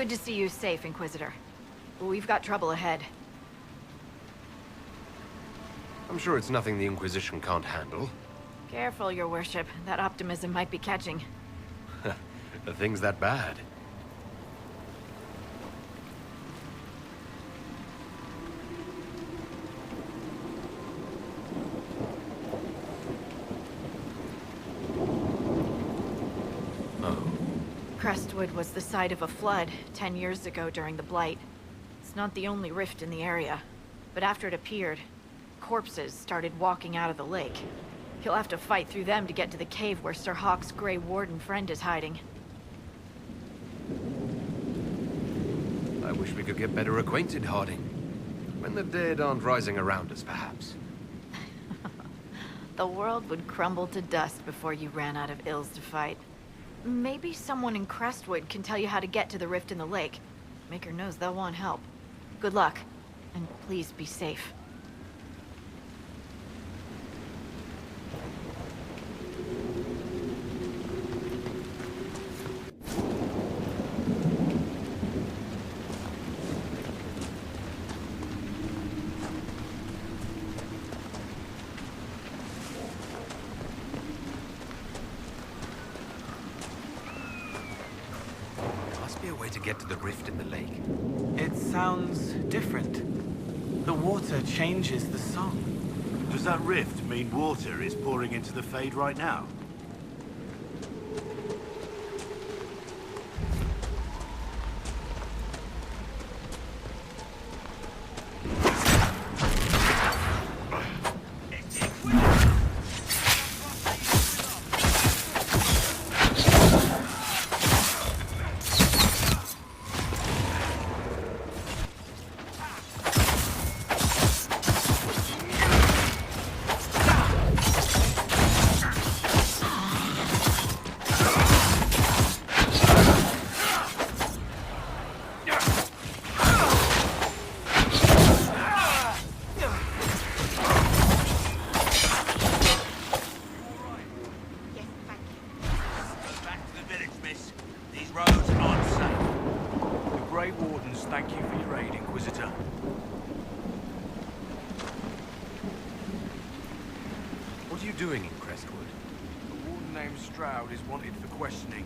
Good to see you safe, Inquisitor. We've got trouble ahead. I'm sure it's nothing the Inquisition can't handle. Careful, Your Worship. That optimism might be catching. The thing's that bad. Crestwood was the site of a flood 10 years ago during the Blight. It's not the only rift in the area, but after it appeared, corpses started walking out of the lake. You'll have to fight through them to get to the cave where Sir Hawke's Grey Warden friend is hiding. I wish we could get better acquainted, Harding. When the dead aren't rising around us, perhaps. The world would crumble to dust before you ran out of ills to fight. Maybe someone in Crestwood can tell you how to get to the rift in the lake. Maker knows they'll want help. Good luck, and please be safe. To get to the rift in the lake. It sounds different. The water changes the song. Does that rift mean water is pouring into the Fade right now? Wardens, thank you for your aid, Inquisitor. What are you doing in Crestwood? A warden named Stroud is wanted for questioning.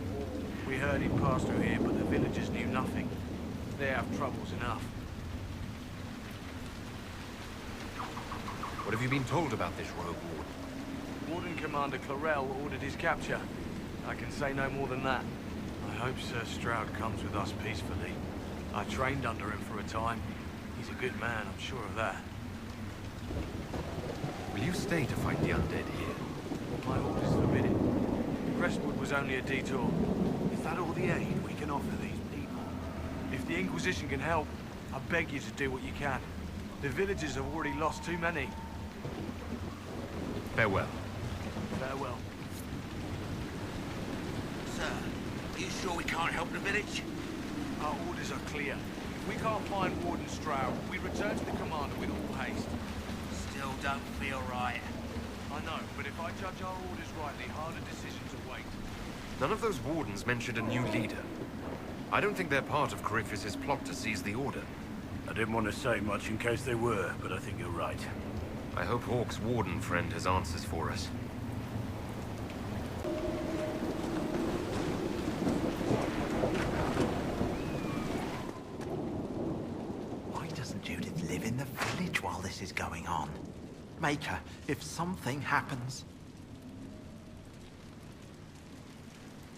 We heard he'd passed through here, but the villagers knew nothing. They have troubles enough. What have you been told about this rogue warden? Warden Commander Clarel ordered his capture. I can say no more than that. I hope Sir Stroud comes with us peacefully. I trained under him for a time. He's a good man, I'm sure of that. Will you stay to fight the undead here? My orders forbid it. Crestwood was only a detour. Is that all the aid we can offer these people? If the Inquisition can help, I beg you to do what you can. The villagers have already lost too many. Farewell. Farewell. Sir, are you sure we can't help the village? Our orders are clear. If we can't find Warden Stroud, we return to the commander with all haste. Still don't feel right. I know, but if I judge our orders rightly, harder decisions await. None of those wardens mentioned a new leader. I don't think they're part of Corypheus's plot to seize the Order. I didn't want to say much in case they were, but I think you're right. I hope Hawke's warden friend has answers for us. Why doesn't Judith live in the village while this is going on? Maker, if something happens...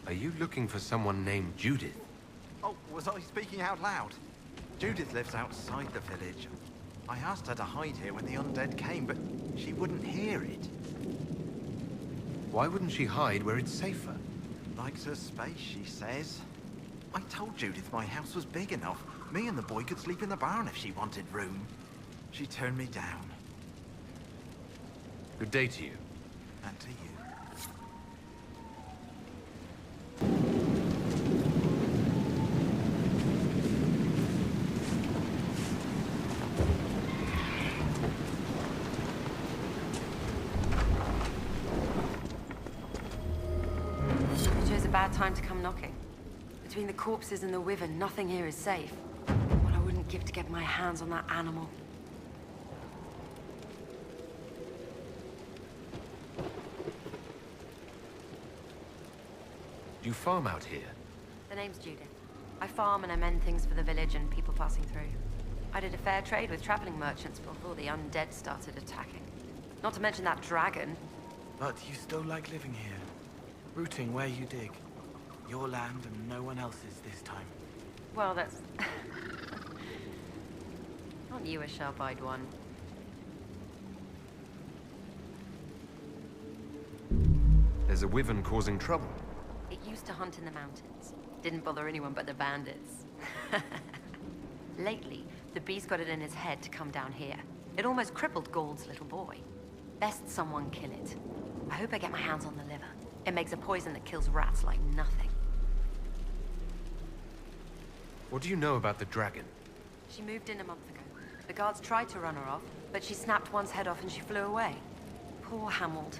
Are you looking for someone named Judith? Oh, was I speaking out loud? Judith lives outside the village. I asked her to hide here when the undead came, but she wouldn't hear it. Why wouldn't she hide where it's safer? Likes her space, she says. I told Judith my house was big enough. Me and the boy could sleep in the barn if she wanted room. She turned me down. Good day to you. And to you. Chose a bad time to come knocking. Between the corpses and the Wyvern, nothing here is safe. What I wouldn't give to get my hands on that animal. Do you farm out here? The name's Judith. I farm and I mend things for the village and people passing through. I did a fair trade with traveling merchants before the undead started attacking. Not to mention that dragon. But you still like living here, rooting where you dig. Your land and no one else's this time. Well, that's... Aren't you a sharp-eyed one? There's a wyvern causing trouble. It used to hunt in the mountains. Didn't bother anyone but the bandits. Lately, the beast got it in his head to come down here. It almost crippled Gauld's little boy. Best someone kill it. I hope I get my hands on the liver. It makes a poison that kills rats like nothing. What do you know about the dragon? She moved in a month ago. The guards tried to run her off, but she snapped one's head off and she flew away. Poor Hamold.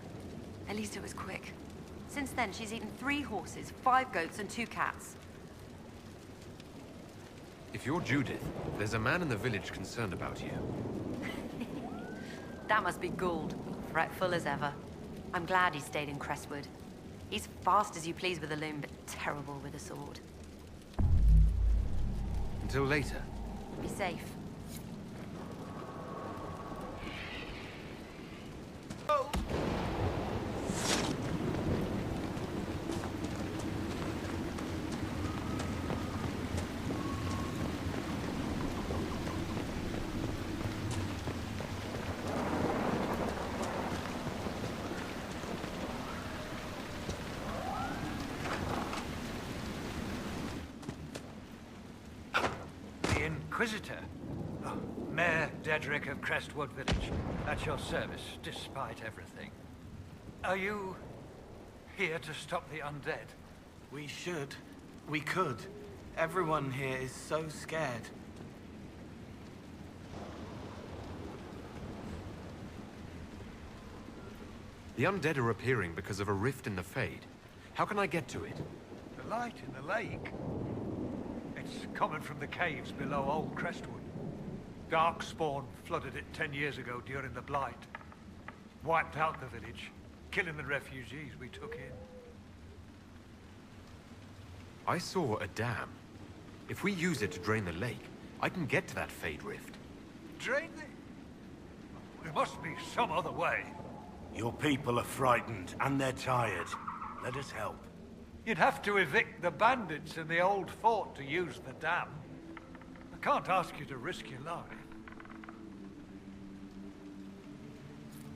At least it was quick. Since then, she's eaten 3 horses, 5 goats, and 2 cats. If you're Judith, there's a man in the village concerned about you. That must be Gould, fretful as ever. I'm glad he stayed in Crestwood. He's fast as you please with a loom, but terrible with a sword. Until later. Be safe. Inquisitor? Oh, Mayor Dedrick of Crestwood Village. At your service, despite everything. Are you here to stop the undead? We should. We could. Everyone here is so scared. The undead are appearing because of a rift in the Fade. How can I get to it? The light in the lake? It's coming from the caves below Old Crestwood. Darkspawn flooded it 10 years ago during the Blight. Wiped out the village, killing the refugees we took in. I saw a dam. If we use it to drain the lake, I can get to that Fade rift. Drain the... There must be some other way. Your people are frightened, and they're tired. Let us help. You'd have to evict the bandits in the old fort to use the dam. I can't ask you to risk your life.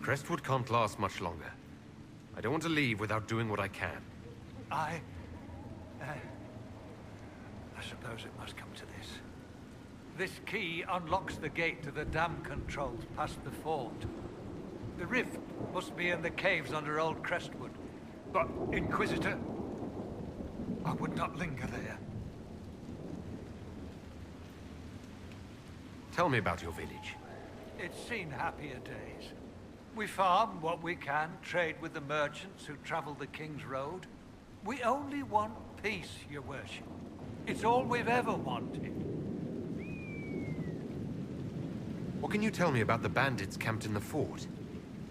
Crestwood can't last much longer. I don't want to leave without doing what I can. I suppose it must come to this. This key unlocks the gate to the dam controls past the fort. The rift must be in the caves under Old Crestwood. But, Inquisitor, I would not linger there. Tell me about your village. It's seen happier days. We farm what we can, trade with the merchants who travel the King's Road. We only want peace, your worship. It's all we've ever wanted. What can you tell me about the bandits camped in the fort?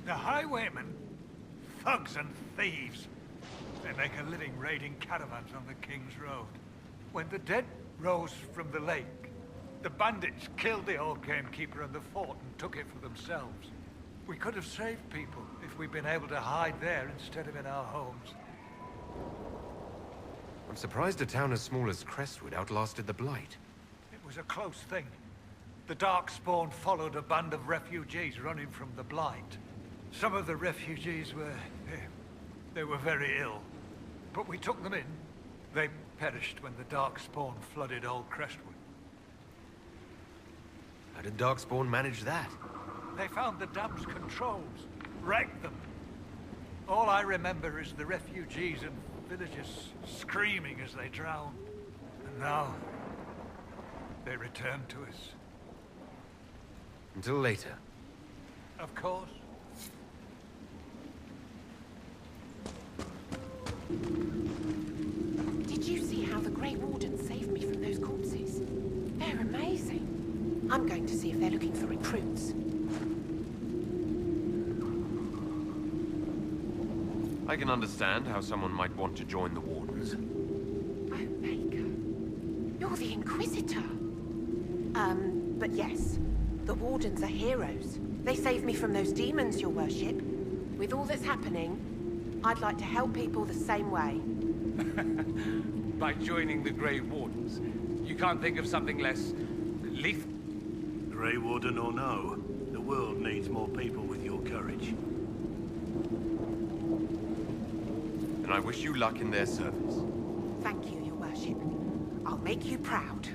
The highwaymen, thugs and thieves. They make a living raiding caravans on the King's Road. When the dead rose from the lake, the bandits killed the old gamekeeper and the fort and took it for themselves. We could have saved people if we'd been able to hide there instead of in our homes. I'm surprised a town as small as Crestwood outlasted the Blight. It was a close thing. The Darkspawn followed a band of refugees running from the Blight. Some of the refugees were... they were very ill. But we took them in. They perished when the Darkspawn flooded Old Crestwood. How did Darkspawn manage that? They found the dam's controls, wrecked them. All I remember is the refugees and villagers screaming as they drowned. And now, they return to us. Until later. Of course. Did you see how the Grey Wardens saved me from those corpses. They're amazing. I'm going to see if they're looking for recruits. I can understand how someone might want to join the Wardens. Oh, Baker. You're the Inquisitor. But yes, the Wardens are heroes. They saved me from those demons, your worship. With all that's happening, I'd like to help people the same way. By joining the Grey Wardens, you can't think of something less lethal? Grey Warden or no, the world needs more people with your courage. And I wish you luck in their service. Thank you, your worship. I'll make you proud.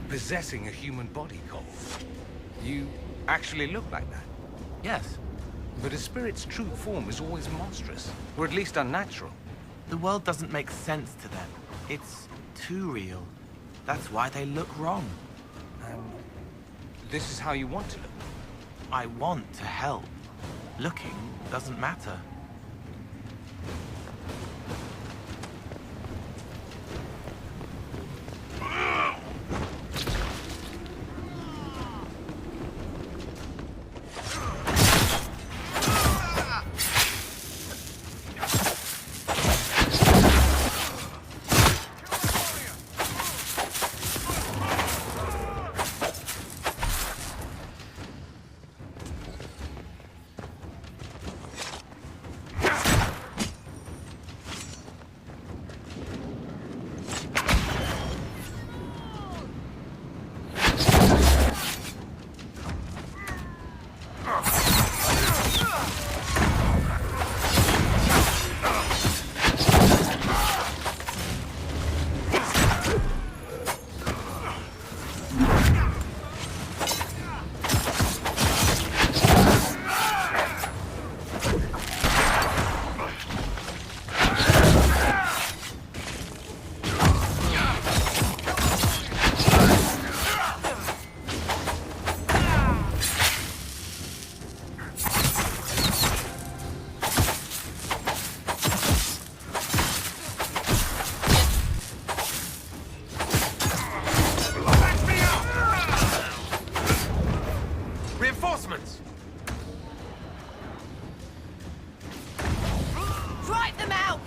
Possessing a human body, Cole. You actually look like that. Yes. But a spirit's true form is always monstrous, or at least unnatural. The world doesn't make sense to them. It's too real. That's why they look wrong. This is how you want to look. I want to help. Looking doesn't matter. Reinforcements! Drive them out!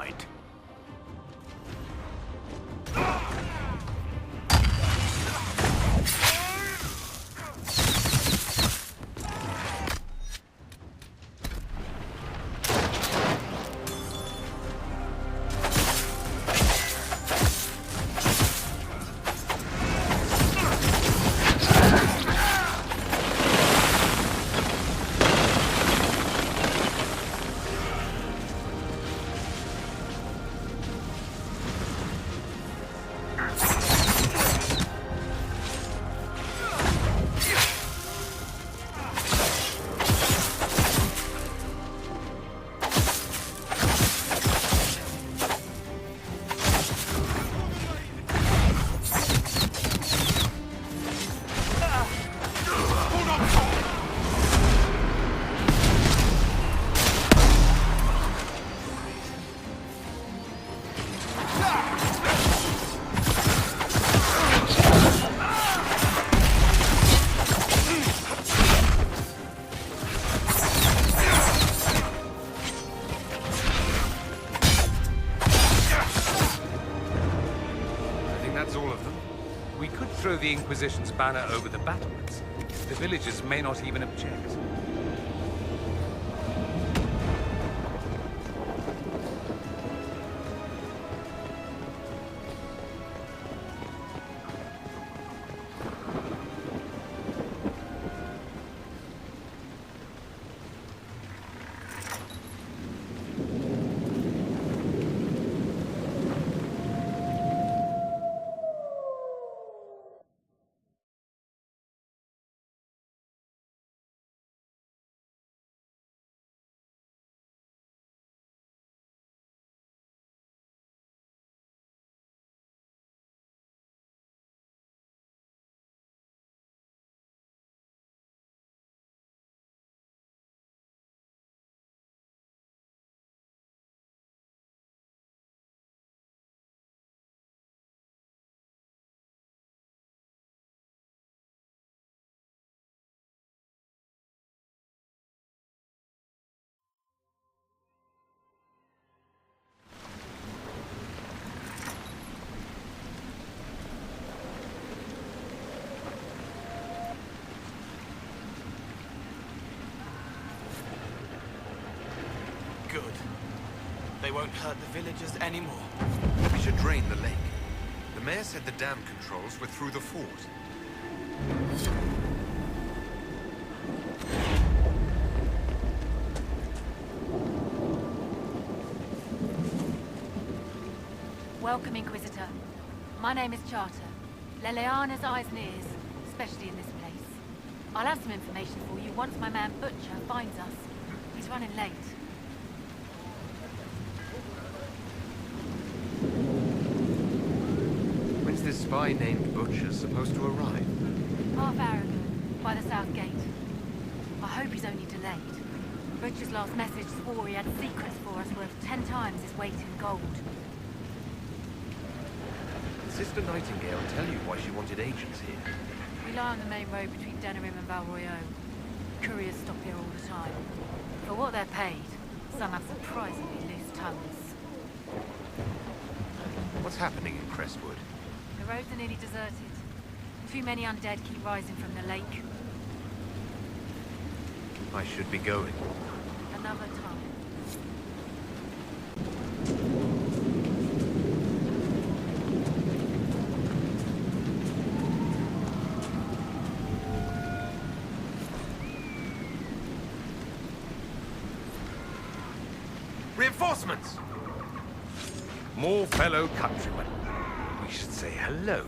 right. Throw the Inquisition's banner over the battlements. The villagers may not even object. Good. They won't hurt the villagers anymore. We should drain the lake. The mayor said the dam controls were through the fort. Welcome, Inquisitor. My name is Charter. Leleana's eyes and ears, especially in this place. I'll have some information for you once my man Butcher finds us. He's running late. When's this spy named Butcher supposed to arrive? Half hour ago, by the south gate. I hope he's only delayed. Butcher's last message swore he had secrets for us worth 10 times his weight in gold. Did Sister Nightingale tell you why she wanted agents here? We lie on the main road between Denerim and Valroyo. Couriers stop here all the time. For what they're paid, some have surprisingly loose tongues. What's happening in Crestwood? The roads are nearly deserted. Too many undead keep rising from the lake. I should be going. Another time. Reinforcements! More fellow countrymen. We should say hello.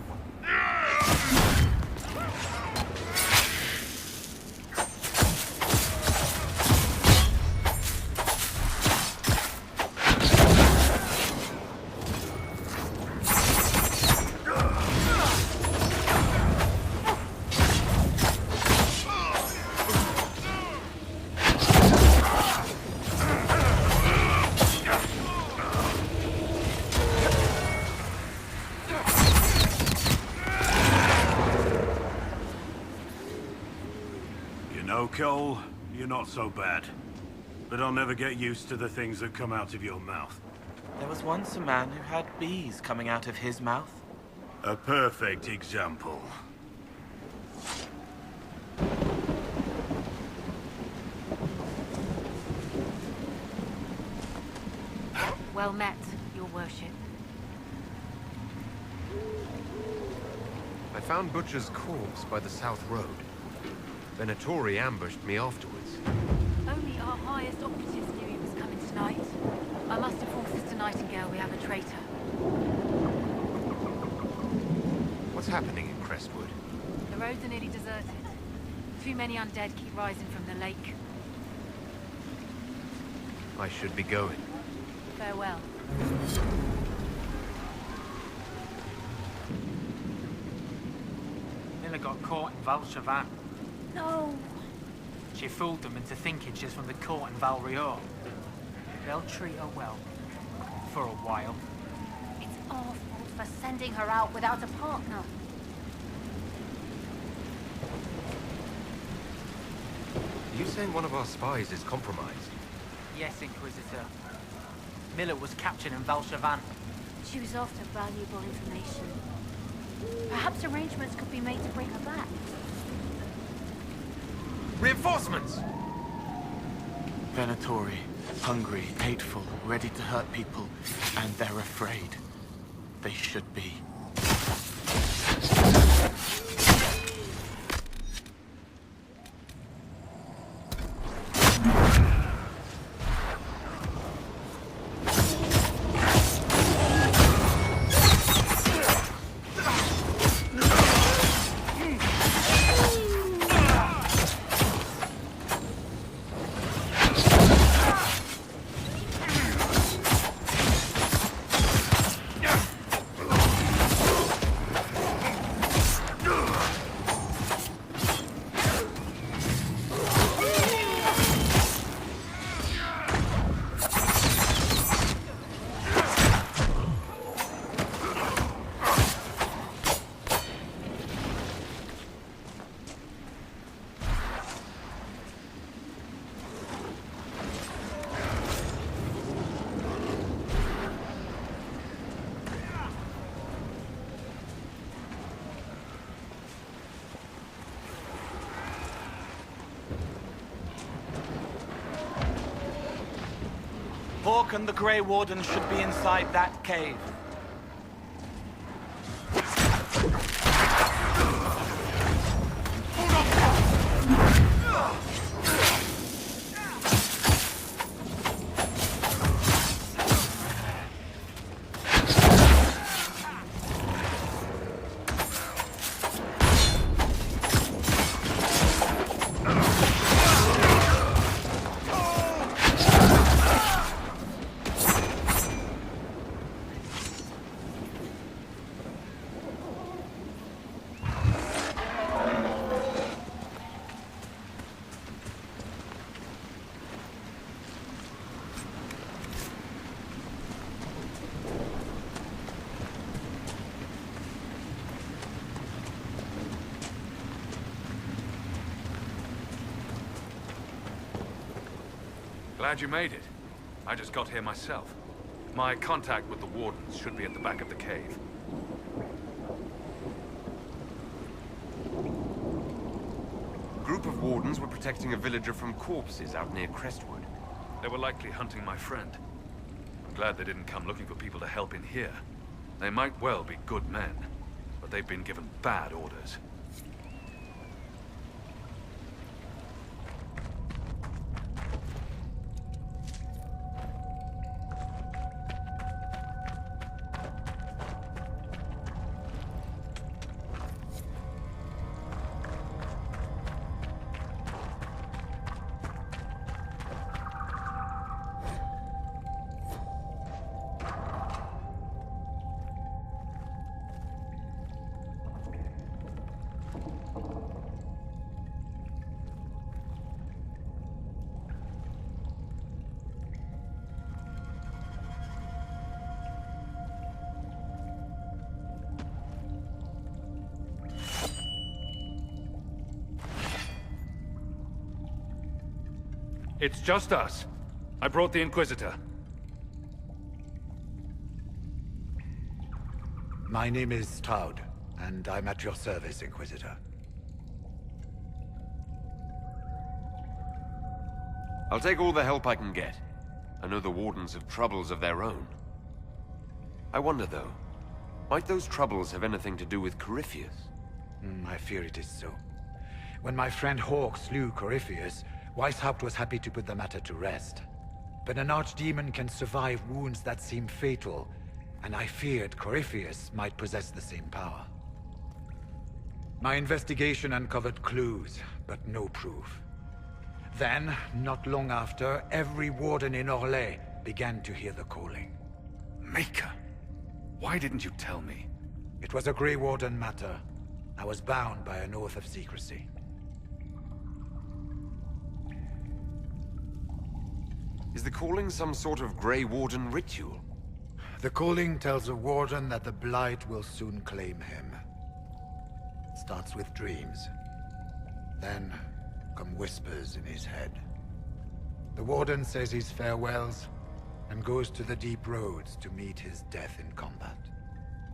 Cole, you're not so bad. But I'll never get used to the things that come out of your mouth. There was once a man who had bees coming out of his mouth. A perfect example. Well met, your worship. I found Butcher's corpse by the South Road. Venatori ambushed me afterwards. Only our highest operatives knew he was coming tonight. I must inform Sister Nightingale we have a traitor. What's happening in Crestwood? The roads are nearly deserted. Too many undead keep rising from the lake. I should be going. Farewell. Miller got caught in Valchavan. No! She fooled them into thinking she's from the court in Val Rior. They'll treat her well. For a while. It's our fault for sending her out without a partner. Are you saying one of our spies is compromised? Yes, Inquisitor. Miller was captured in Valchavan. She was after valuable information. Perhaps arrangements could be made to bring her back. Reinforcements! Venatori, hungry, hateful, ready to hurt people, and they're afraid. They should be. Hawk and the Grey Warden should be inside that cave. Glad you made it. I just got here myself. My contact with the Wardens should be at the back of the cave. A group of Wardens were protecting a villager from corpses out near Crestwood. They were likely hunting my friend. I'm glad they didn't come looking for people to help in here. They might well be good men, but they've been given bad orders. It's just us. I brought the Inquisitor. My name is Stroud, and I'm at your service, Inquisitor. I'll take all the help I can get. I know the Wardens have troubles of their own. I wonder, though, might those troubles have anything to do with Corypheus? I fear it is so. When my friend Hawk slew Corypheus, Weishaupt was happy to put the matter to rest. But an archdemon can survive wounds that seem fatal, and I feared Corypheus might possess the same power. My investigation uncovered clues, but no proof. Then, not long after, every warden in Orlais began to hear the calling. Maker, why didn't you tell me? It was a Grey Warden matter. I was bound by an oath of secrecy. Is the calling some sort of Grey Warden ritual? The calling tells a warden that the Blight will soon claim him. It starts with dreams. Then come whispers in his head. The warden says his farewells and goes to the deep roads to meet his death in combat.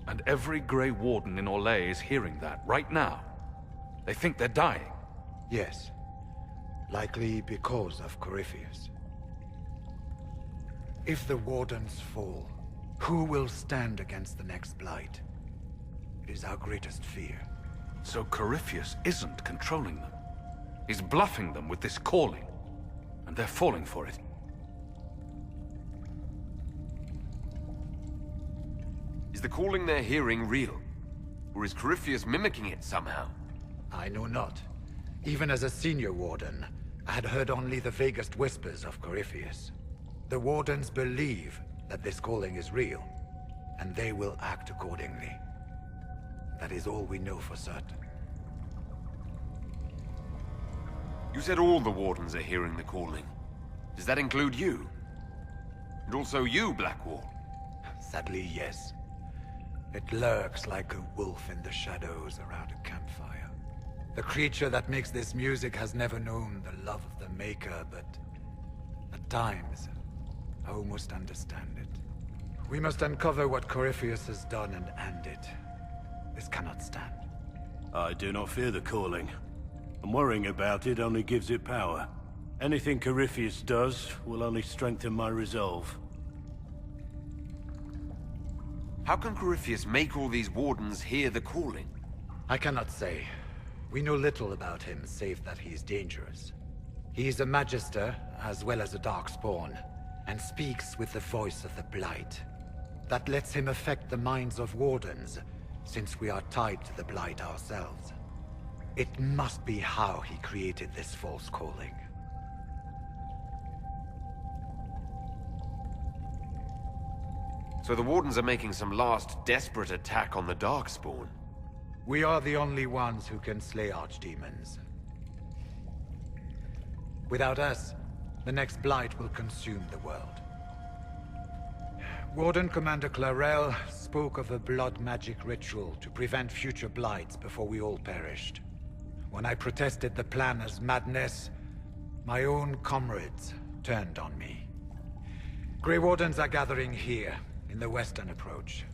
And every Grey Warden in Orlais is hearing that right now. They think they're dying. Yes. Likely because of Corypheus. If the Wardens fall, who will stand against the next Blight? It is our greatest fear. So Corypheus isn't controlling them. He's bluffing them with this calling. And they're falling for it. Is the calling they're hearing real? Or is Corypheus mimicking it somehow? I know not. Even as a senior warden, I had heard only the vaguest whispers of Corypheus. The Wardens believe that this calling is real, and they will act accordingly. That is all we know for certain. You said all the Wardens are hearing the calling. Does that include you? And also you, Blackwall? Sadly, yes. It lurks like a wolf in the shadows around a campfire. The creature that makes this music has never known the love of the Maker, but at times, I almost understand it. We must uncover what Corypheus has done and end it. This cannot stand. I do not fear the calling. And worrying about it only gives it power. Anything Corypheus does will only strengthen my resolve. How can Corypheus make all these Wardens hear the calling? I cannot say. We know little about him, save that he is dangerous. He is a Magister, as well as a Darkspawn, and speaks with the voice of the Blight. That lets him affect the minds of Wardens, since we are tied to the Blight ourselves. It must be how he created this false calling. So the Wardens are making some last desperate attack on the Darkspawn. We are the only ones who can slay archdemons. Without us, the next Blight will consume the world. Warden Commander Clarel spoke of a blood magic ritual to prevent future Blights before we all perished. When I protested the plan as madness, my own comrades turned on me. Grey Wardens are gathering here, in the western approach.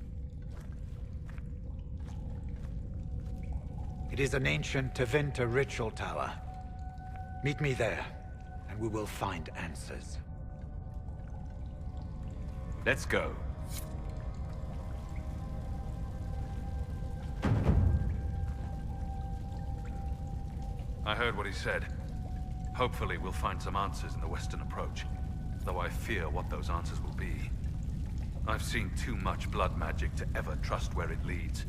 It is an ancient Tevinter ritual tower. Meet me there, and we will find answers. Let's go. I heard what he said. Hopefully we'll find some answers in the western approach, though I fear what those answers will be. I've seen too much blood magic to ever trust where it leads.